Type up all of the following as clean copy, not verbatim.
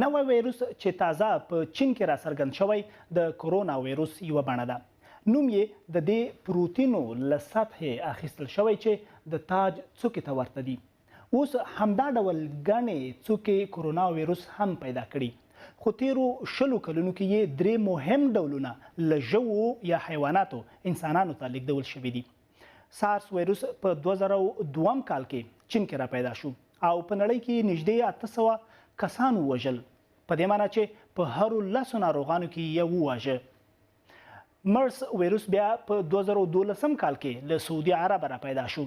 نوی ویروس چې تازه په چین کې را څرګند شوی د کورونا ویروس یوه بڼه ده. نوم یې د دې پروتینو له سطحې اخیستل شوی چې د تاج څوکې ته ورته دي. اوس همدا ډول ګڼې څوکې کورونا ویروس هم پیدا کړي، خو تیرو 20 کلونو کې یې 3 مهم ډولونه له ژوو یا حیواناتو انسانانو ته لیږدول شوي دي. سارس ویروس په 2002 کال کې چین کې را پیدا شو او په نړۍ کې نږدې 800 کسان ووژل، په دې معنی چې په هرو 10 ناروغانو کې یو وواژه. مرس ویروس بیا په 2012 کال کې له سعودي عرب را پیدا شو،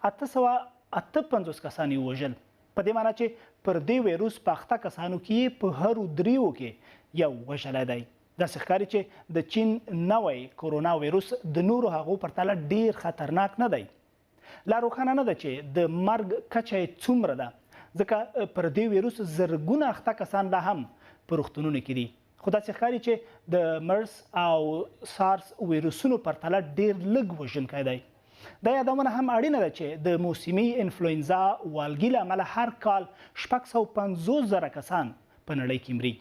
858 کسان یې ووژل، په دې معنی چې پر دې ویروس په 8 کسانو کې په هرو 3 کې یو وژلی دی. داسې ښکاري چې د چین نوی کورونا ویروس د نورو هغو پرتله ډیر خطرناک نه دی. لا روښانه نه ده چې د مرګ کچه یې څومره ده، ځکه پر دې ویروس زرګونه اخته کسان لا هم په روغتونونو کې دي. خو داسې ښکاري چې د مرس او سارس ویروسونو پرتله ډیر لږ وژونکی دی. دا یادونه هم اړینه ده چې د موسمي انفلوئنزا والګي له امله هر کال 650,000 کسان په نړۍ کې مري.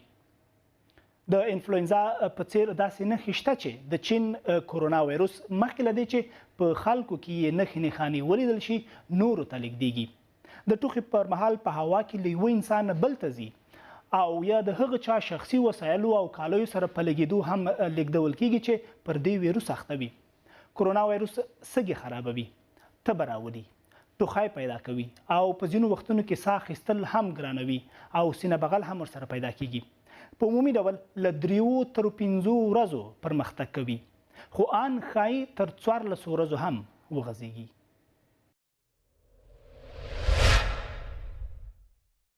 د انفلوئنزا په څیر داسې نښې شته چې د چین کورونا ویروس مخکې له دې چې په خلکو کې یې نښې نښانې ولیدل شي نورو ته لیږدیږي. د ټوخي پر مهال په هوا کې له یوه انسان بل ته ځي او یا د هغه چا شخصي وسایلو او کالیو سره په لګېدو هم لیږدول کیږي چې پر دې ویروس اخته وي. کورونا ویروس سږي خرابوي، تبه راولي، ټوخی پیدا کوي او په ځینو وختونو کې ساه اخیستل هم ګرانوي او سینه بغل هم ورسره پیدا کیږي. په عمومي ډول له 3 تر 5 ورځو پرمختګ کوي، خو ان ښایي تر 14 ورځو هم وغځیږي.